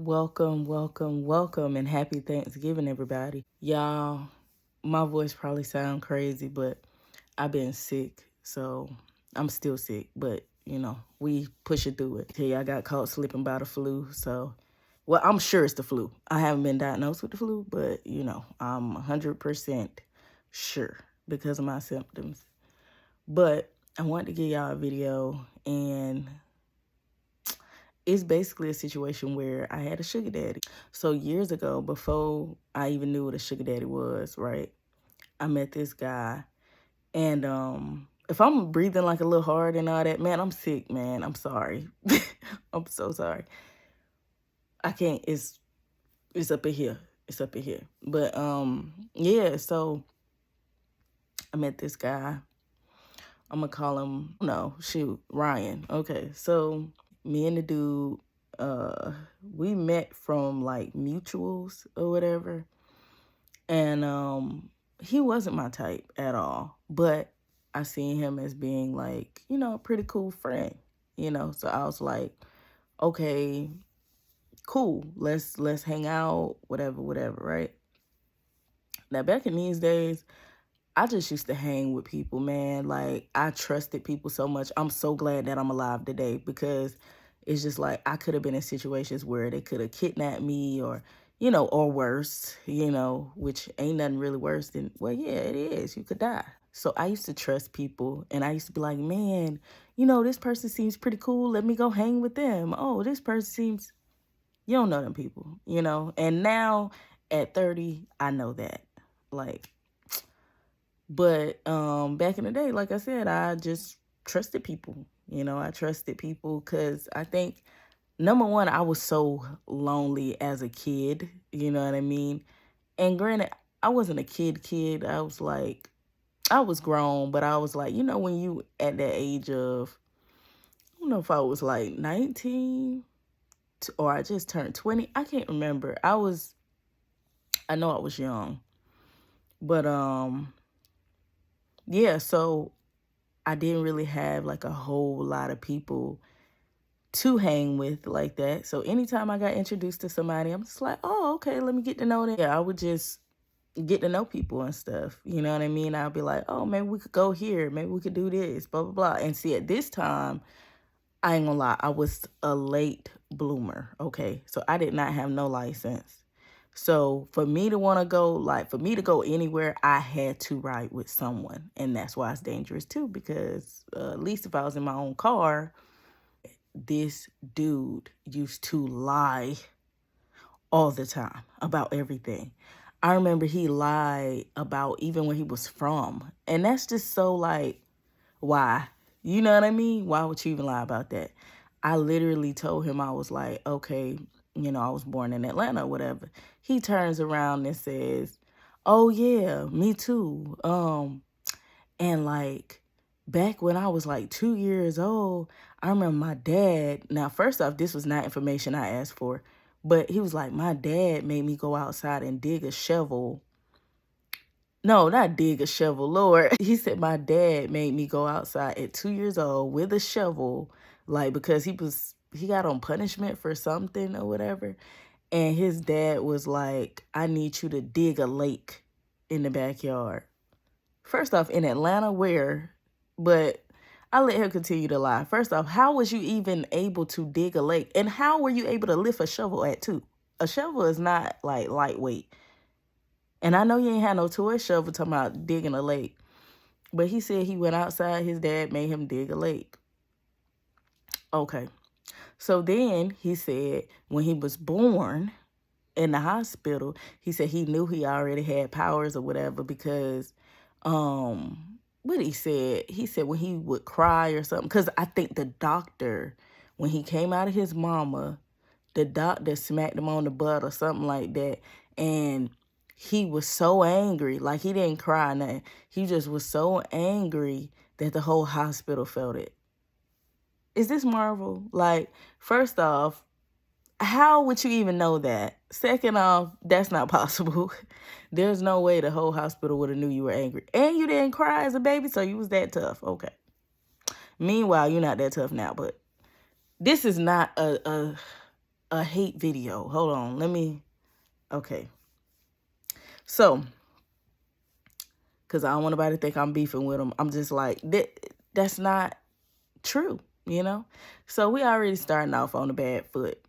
Welcome, welcome, welcome, and happy Thanksgiving, everybody. Y'all, my voice probably sound crazy, but I've been sick, so I'm still sick, but we pushing through it. Hey, I got caught slipping by the flu, so well, I'm sure it's the flu. I haven't been diagnosed with the flu, but I'm 100% sure because of my symptoms. But I wanted to give y'all a video, and it's basically a situation where I had a sugar daddy. So years ago, before I even knew what a sugar daddy was, right? I met this guy, and if I'm breathing like a little hard and all that, man, I'm sick, man. I'm sorry. I'm so sorry. I can't. It's up in here. It's up in here. But yeah. So I met this guy. I'm gonna call him Ryan. Okay, so me and the dude, we met from like mutuals or whatever, and he wasn't my type at all, but I seen him as being like a pretty cool friend, so I was like, okay, cool, let's hang out, whatever, right? Now back in these days, I just used to hang with people, man. Like, I trusted people so much. I'm so glad that I'm alive today because it's just like I could have been in situations where they could have kidnapped me or worse, which ain't nothing really worse than, well, yeah, it is. You could die. So I used to trust people, and I used to be like, man, this person seems pretty cool. Let me go hang with them. Oh, this person seems, you don't know them people. And now at 30, I know that. Like, but back in the day, like I said, I just trusted people. I trusted people because I think, number one, I was so lonely as a kid. You know what I mean? And granted, I wasn't a kid. I was grown, but I was like, when you at that age of, I don't know if I was like 19 or I just turned 20. I can't remember. I know I was young. But yeah, so I didn't really have like a whole lot of people to hang with like that. So anytime I got introduced to somebody, I'm just like, oh, okay, let me get to know them. Yeah, I would just get to know people and stuff. You know what I mean? I'll be like, oh, maybe we could go here. Maybe we could do this, blah, blah, blah. And see, at this time, I ain't gonna lie, I was a late bloomer, okay? So I did not have no license. So for me to want to go, like, for me to go anywhere, I had to ride with someone. And that's why it's dangerous too, because at least if I was in my own car, this dude used to lie all the time about everything. I remember he lied about even where he was from. And that's just so like, why? You know what I mean? Why would you even lie about that? I literally told him, I was like, okay, I was born in Atlanta or whatever. He turns around and says, oh yeah, me too. And like back when I was like 2 years old, I remember my dad. Now, first off, this was not information I asked for, but he was like, my dad made me go outside and dig a shovel. No, not dig a shovel, Lord. He said my dad made me go outside at 2 years old with a shovel, like because he got on punishment for something or whatever. And his dad was like, I need you to dig a lake in the backyard. First off, in Atlanta, where? But I let him continue to lie. First off, how was you even able to dig a lake? And how were you able to lift a shovel at 2? A shovel is not like lightweight. And I know you ain't had no toy shovel talking about digging a lake. But he said he went outside, his dad made him dig a lake. Okay. So then he said when he was born in the hospital, he said he knew he already had powers or whatever because what he said when he would cry or something, because I think the doctor, when he came out of his mama, the doctor smacked him on the butt or something like that, and he was so angry, like he didn't cry, nothing. He just was so angry that the whole hospital felt it. Is this Marvel? Like, first off, how would you even know that? Second off, that's not possible. There's no way the whole hospital would have knew you were angry. And you didn't cry as a baby, so you was that tough. Okay. Meanwhile, you're not that tough now, but this is not a a hate video. Hold on. Okay. So, because I don't want nobody to think I'm beefing with him. I'm just like, that's not true, you know? So we already starting off on a bad foot.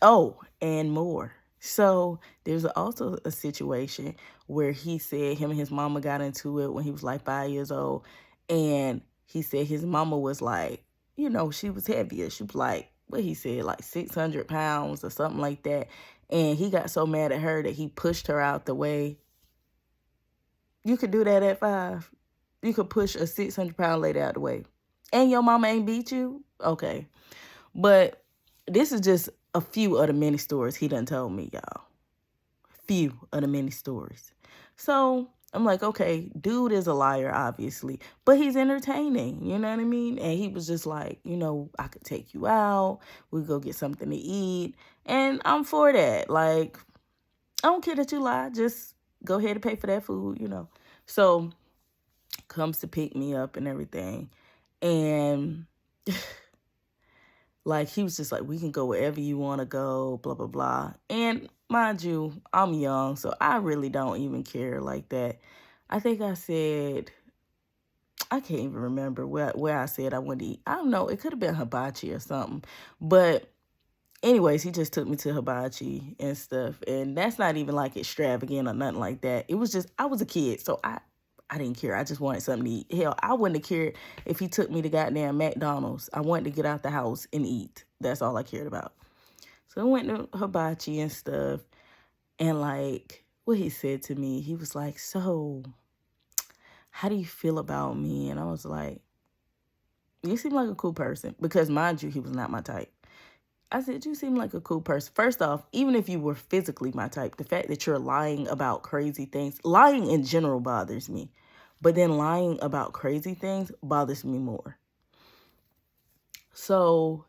Oh, and more. So there's also a situation where he said him and his mama got into it when he was like 5 years old. And he said his mama was like, she was heavier. She was like, what he said, like 600 pounds or something like that. And he got so mad at her that he pushed her out the way. You could do that at 5. You could push a 600-pound lady out the way. And your mama ain't beat you? Okay. But this is just a few of the many stories he done told me, y'all. Few of the many stories. So I'm like, okay, dude is a liar, obviously. But he's entertaining, you know what I mean? And he was just like, I could take you out. We go get something to eat. And I'm for that. Like, I don't care that you lie. Just go ahead and pay for that food, So comes to pick me up and everything. And like, he was just like, we can go wherever you want to go, blah, blah, blah. And mind you, I'm young, so I really don't even care like that. I think I said, I can't even remember where I said I wanted to eat. I don't know. It could have been hibachi or something. But anyways, he just took me to hibachi and stuff. And that's not even like extravagant or nothing like that. It was just, I was a kid, so I didn't care. I just wanted something to eat. Hell, I wouldn't have cared if he took me to goddamn McDonald's. I wanted to get out the house and eat. That's all I cared about. So I went to hibachi and stuff. And like, what he said to me, he was like, so, how do you feel about me? And I was like, you seem like a cool person. Because mind you, he was not my type. I said, you seem like a cool person. First off, even if you were physically my type, the fact that you're lying about crazy things, lying in general bothers me. But then lying about crazy things bothers me more. So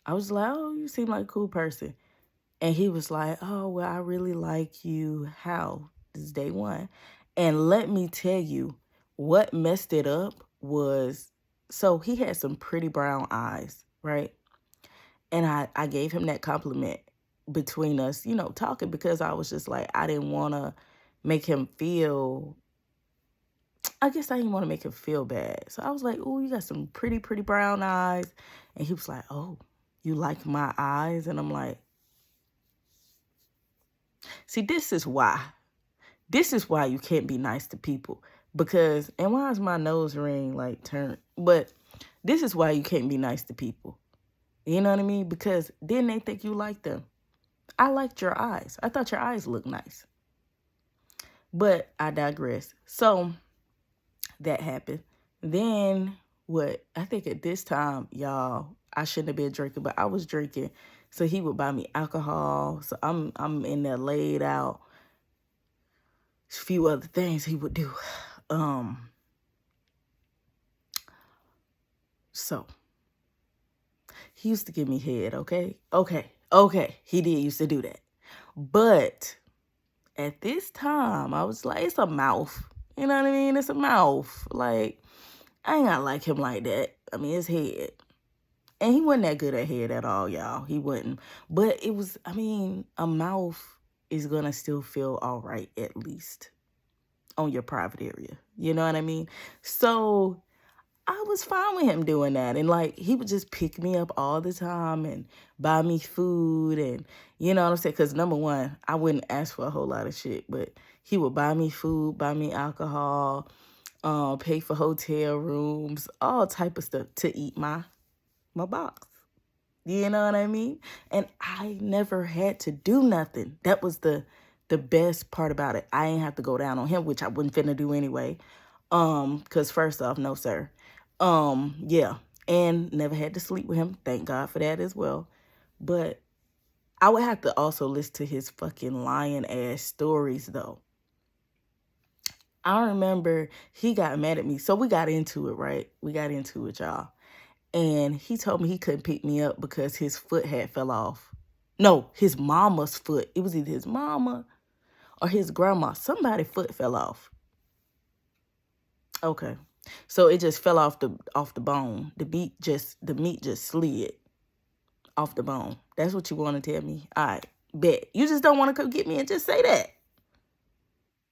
I was like, oh, you seem like a cool person. And he was like, oh, well, I really like you. How? This is day one. And let me tell you, what messed it up was, so he had some pretty brown eyes, right? And I gave him that compliment between us, talking, because I was just like, I didn't want to make him feel, I guess I didn't want to make him feel bad. So I was like, oh, you got some pretty, pretty brown eyes. And he was like, oh, you like my eyes? And I'm like, see, this is why. This is why you can't be nice to people. Because, and why is my nose ring like turned? But this is why you can't be nice to people. You know what I mean? Because then they think you like them. I liked your eyes. I thought your eyes looked nice. But I digress. So that happened. Then what? I think at this time, y'all, I shouldn't have been drinking, but I was drinking. So he would buy me alcohol. So I'm in there laid out. A few other things he would do. So he used to give me head, okay? Okay. He did used to do that. But at this time, I was like, it's a mouth. You know what I mean? It's a mouth. Like, I ain't gotta like him like that. I mean, it's head. And he wasn't that good at head at all, y'all. He wasn't. But it was, I mean, a mouth is gonna still feel all right, at least, on your private area. You know what I mean? So I was fine with him doing that. And like, he would just pick me up all the time and buy me food. And you know what I'm saying? Because number one, I wouldn't ask for a whole lot of shit, but he would buy me food, buy me alcohol, pay for hotel rooms, all type of stuff to eat my box. You know what I mean? And I never had to do nothing. That was the best part about it. I ain't have to go down on him, which I wouldn't finna do anyway. Because first off, no, sir. Yeah. And never had to sleep with him. Thank God for that as well. But I would have to also listen to his fucking lying ass stories, though. I remember he got mad at me. So we got into it, right? We got into it, y'all. And he told me he couldn't pick me up because his foot had fell off. No, his mama's foot. It was either his mama or his grandma. Somebody's foot fell off. Okay. So it just fell off the bone. The meat just slid off the bone. That's what you want to tell me. All right, bet. You just don't want to come get me and just say that.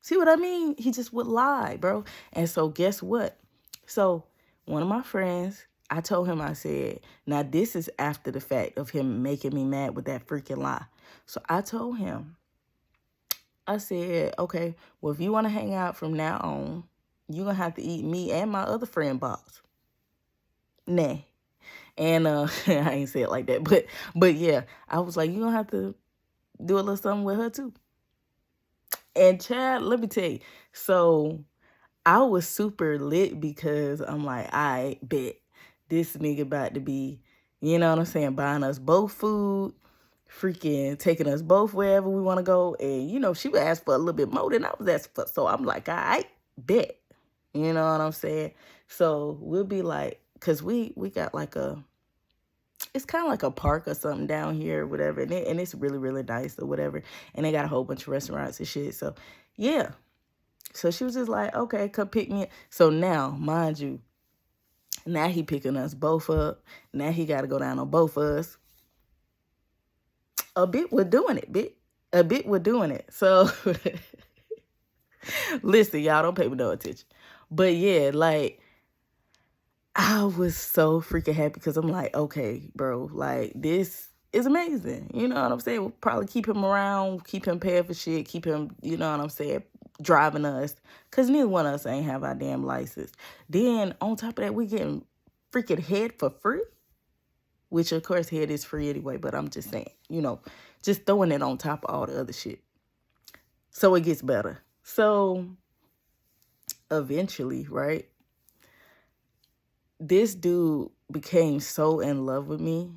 See what I mean? He just would lie, bro. And so guess what? So one of my friends, I told him, I said, now this is after the fact of him making me mad with that freaking lie. So I told him, I said, okay, well, if you want to hang out from now on, you're going to have to eat me and my other friend box. Nah. And I ain't say it like that, but yeah, I was like, you're going to have to do a little something with her too. And Chad, let me tell you, so I was super lit because I'm like, I bet this nigga about to be, you know what I'm saying, buying us both food, freaking taking us both wherever we want to go. And, you know, she would ask for a little bit more than I was asking for. So I'm like, I bet. You know what I'm saying? So we'll be like, because we got like it's kind of like a park or something down here or whatever. And it's really, really nice or whatever. And they got a whole bunch of restaurants and shit. So, yeah. So she was just like, okay, come pick me up. So now, mind you, now he picking us both up. Now he got to go down on both of us. A bit we're doing it, bit. A bit we're doing it. So, listen, y'all, don't pay me no attention. But yeah, like, I was so freaking happy because I'm like, okay, bro, like, this is amazing. You know what I'm saying? We'll probably keep him around, keep him paying for shit, keep him, you know what I'm saying, driving us. Because neither one of us ain't have our damn license. Then, on top of that, we getting freaking head for free. Which, of course, head is free anyway, but I'm just saying, you know, just throwing it on top of all the other shit. So it gets better. So, eventually, right, this dude became so in love with me.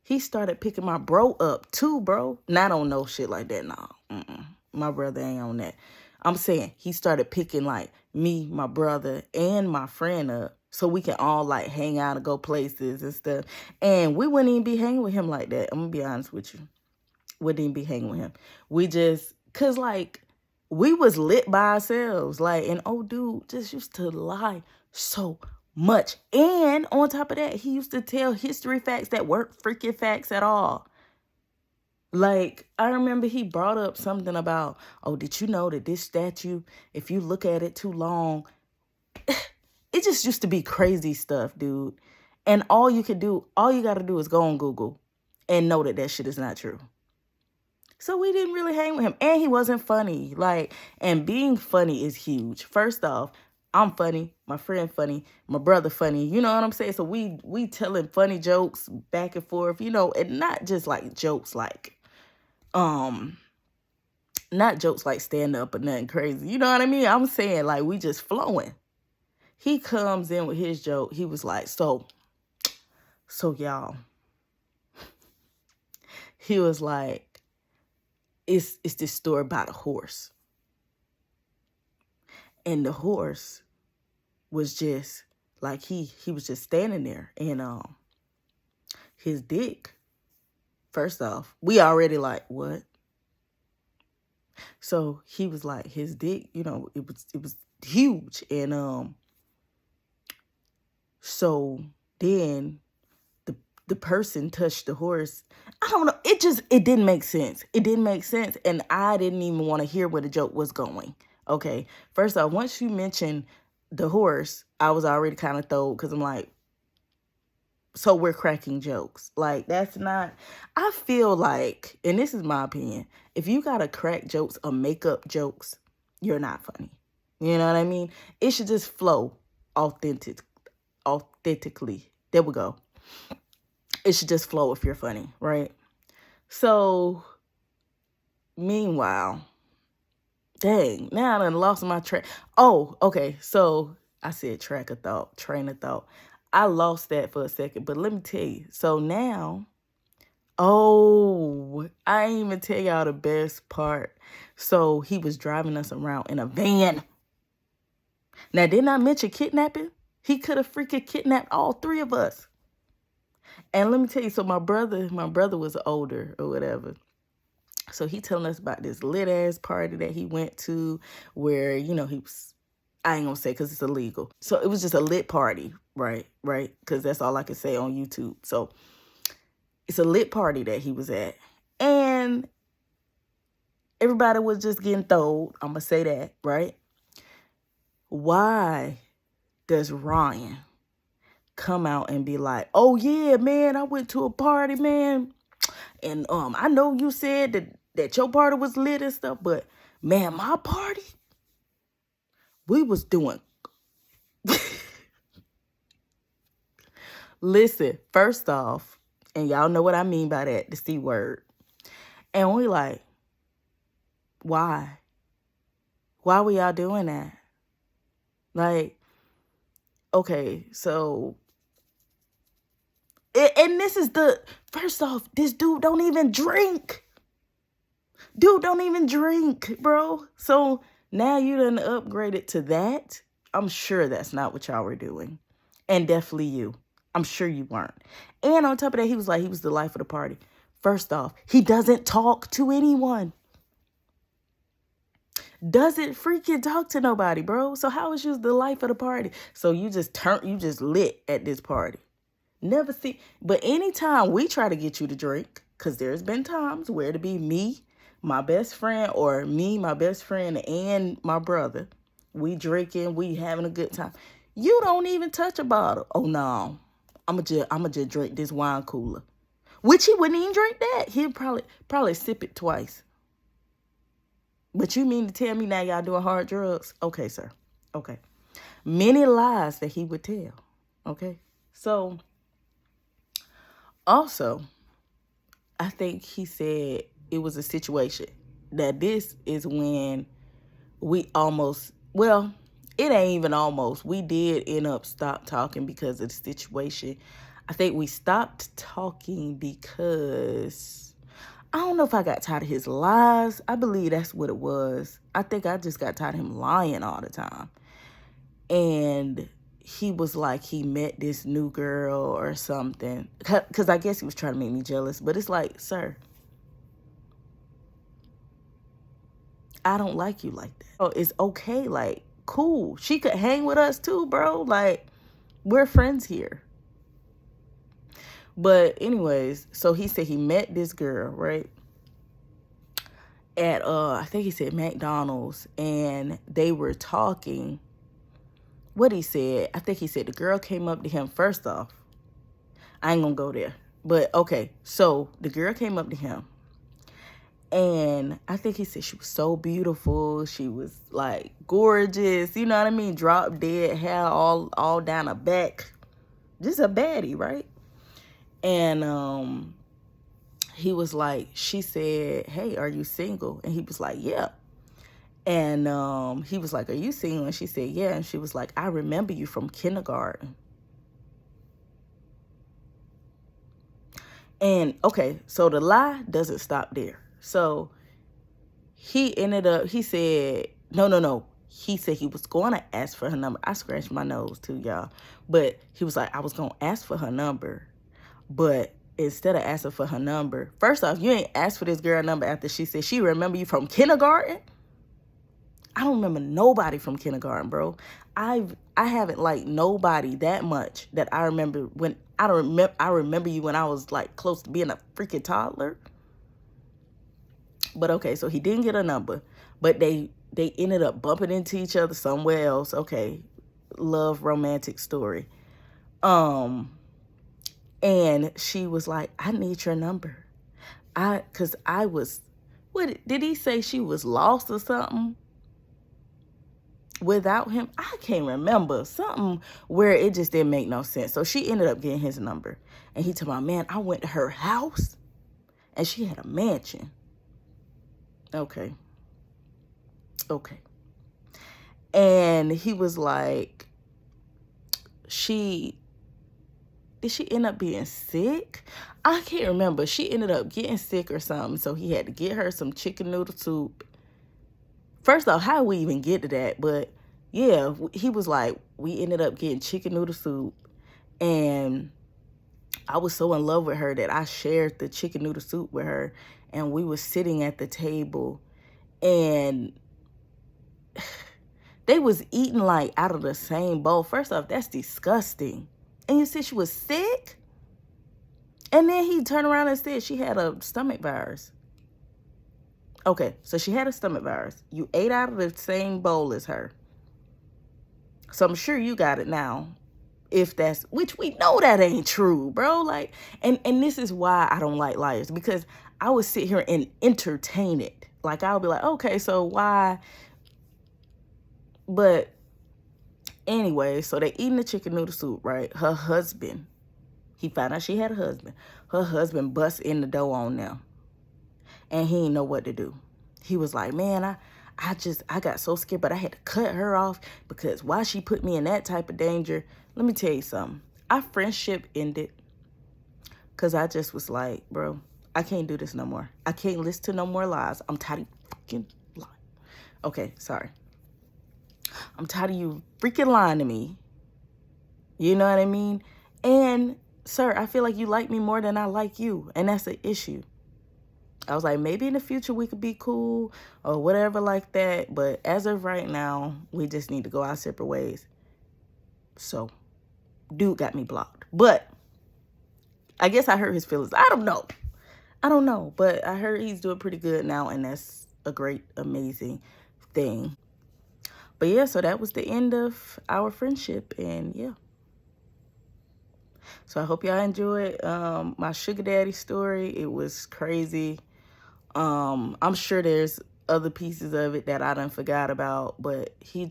He started picking my bro up too, bro. Not on no shit like that, nah. My brother ain't on that. I'm saying he started picking like me, my brother, and my friend up so we can all like hang out and go places and stuff. And we wouldn't even be hanging with him like that. I'm gonna be honest with you. Wouldn't even be hanging with him. We just, cause like we was lit by ourselves. Like, and old dude just used to lie so much. And on top of that, he used to tell history facts that weren't freaking facts at all. Like, I remember he brought up something about, oh, did you know that this statue, if you look at it too long, it just used to be crazy stuff, dude. And all you got to do is go on Google and know that shit is not true. So we didn't really hang with him. And he wasn't funny. Like, and being funny is huge. First off, I'm funny, my friend funny, my brother funny. You know what I'm saying? So we telling funny jokes back and forth, you know, and not just like jokes like, not jokes like stand up or nothing crazy. You know what I mean? I'm saying like we just flowing. He comes in with his joke. He was like, so y'all. He was like, it's this story about a horse. And the horse was just like he was just standing there, and his dick, first off, we already like, what? So he was like, his dick, you know, it was huge. And so then the person touched the horse. I don't know. It didn't make sense. It didn't make sense. And I didn't even want to hear where the joke was going. Okay. First off, once you mentioned the horse, I was already kind of thrilled because I'm like, so we're cracking jokes. Like, that's not, I feel like, and this is my opinion, if you got to crack jokes or make up jokes, you're not funny. You know what I mean? It should just flow authentically. There we go. It should just flow if you're funny, right? So, meanwhile, dang, now I done lost my track. Oh, okay. So, I said train of thought. I lost that for a second, but let me tell you. So now, I ain't even tell y'all the best part. So, he was driving us around in a van. Now, didn't I mention kidnapping? He could have freaking kidnapped all three of us. And let me tell you, so my brother was older or whatever. So he telling us about this lit ass party that he went to where, you know, I ain't gonna say because it's illegal. So it was just a lit party, right? Because that's all I can say on YouTube. So It's a lit party that he was at. And everybody was just getting throwed. I'm going to say that, right? Why does Ryan come out and be like, oh, yeah, man, I went to a party, man. And I know you said that your party was lit and stuff, but, man, my party, we was doing... Listen, first off, and y'all know what I mean by that, the C word. And we like, why? Why were y'all doing that? Like, okay, so, and this is first off, this dude don't even drink. Dude don't even drink, bro. So now you done upgraded to that. I'm sure that's not what y'all were doing. And definitely you. I'm sure you weren't. And on top of that, he was like, he was the life of the party. First off, he doesn't talk to anyone. Doesn't freaking talk to nobody, bro. So how is you the life of the party? So you just lit at this party. Never see. But anytime we try to get you to drink, because there's been times where it'd be me, my best friend, or me, my best friend, and my brother. We drinking, we having a good time. You don't even touch a bottle. Oh, no. I'ma just drink this wine cooler. Which he wouldn't even drink that. He'd probably sip it twice. But you mean to tell me now y'all doing hard drugs? Okay, sir. Okay. Many lies that he would tell. Okay. So, also, I think he said it was a situation. That this is when we almost, well, it ain't even almost. We did end up stop talking because of the situation. I think we stopped talking because I don't know if I got tired of his lies. I believe that's what it was. I think I just got tired of him lying all the time. And he was like he met this new girl or something. Because I guess he was trying to make me jealous. But it's like, sir, I don't like you like that. Oh, it's okay. Like, cool. She could hang with us too, bro. Like, we're friends here. But anyways, so he said he met this girl, right? At, I think he said McDonald's. And they were talking. What he said, I think he said the girl came up to him first off. I ain't gonna go there. But, okay. So, the girl came up to him. And I think he said she was so beautiful. She was like gorgeous. You know what I mean? Drop dead hair all down her back. Just a baddie, right? And he was like, she said, hey, are you single? And he was like, yeah. And he was like, are you single? And she said, yeah. And she was like, I remember you from kindergarten. And okay, so the lie doesn't stop there. So he said, no. He said he was going to ask for her number. I scratched my nose too, y'all. But he was like, I was going to ask for her number. But instead of asking for her number, first off, you ain't asked for this girl number after she said she remember you from kindergarten. I don't remember nobody from kindergarten, bro. I haven't liked nobody that much that I remember when I remember you when I was like close to being a freaking toddler. But okay, so he didn't get a number, but they ended up bumping into each other somewhere else. Okay, love romantic story. And she was like, I need your number. Cause I was, what did he say? She was lost or something without him? I can't remember. Something where it just didn't make no sense. So she ended up getting his number, and he told me, man, I went to her house, and she had a mansion. Okay. And he was like, did she end up being sick? I can't remember. She ended up getting sick or something, so he had to get her some chicken noodle soup. First off, how did we even get to that? But yeah, he was like, we ended up getting chicken noodle soup, and I was so in love with her that I shared the chicken noodle soup with her, and we were sitting at the table, and they was eating like out of the same bowl. First off, that's disgusting. And you said she was sick? And then he turned around and said she had a stomach virus. Okay, so she had a stomach virus. You ate out of the same bowl as her. So I'm sure you got it now. If that's, which we know that ain't true, bro. Like, and this is why I don't like liars, because I would sit here and entertain it. Like, I'll be like, okay, so why? But anyway, so they eating the chicken noodle soup, right? Her husband, he found out she had a husband. Her husband bust in the door on them, and he didn't know what to do. He was like, man, I got so scared, but I had to cut her off because why she put me in that type of danger. Let me tell you something. Our friendship ended because I just was like, bro, I can't do this no more. I can't listen to no more lies. I'm tired of fucking lying. Okay, sorry. I'm tired of you freaking lying to me. You know what I mean? And, sir, I feel like you like me more than I like you, and that's an issue. I was like, maybe in the future we could be cool or whatever like that. But as of right now, we just need to go our separate ways. So, dude got me blocked. But I guess I hurt his feelings. I don't know. But I heard he's doing pretty good now. And that's a great, amazing thing. But yeah, so that was the end of our friendship. And yeah. So I hope y'all enjoyed my sugar daddy story. It was crazy. I'm sure there's other pieces of it that I done forgot about, but he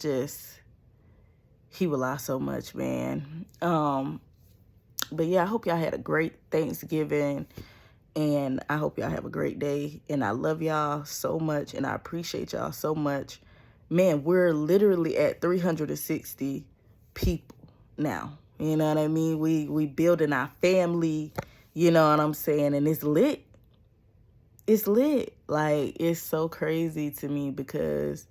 would lie so much, man. But yeah, I hope y'all had a great Thanksgiving, and I hope y'all have a great day, and I love y'all so much, and I appreciate y'all so much. Man, we're literally at 360 people now. You know what I mean? We building our family, you know what I'm saying? And it's lit. It's lit. Like, it's so crazy to me because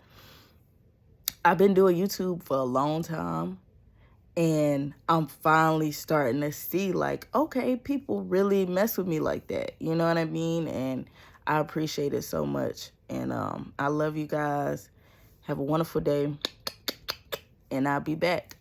I've been doing YouTube for a long time, and I'm finally starting to see, like, okay, people really mess with me like that. You know what I mean? And I appreciate it so much. And I love you guys. Have a wonderful day, and I'll be back.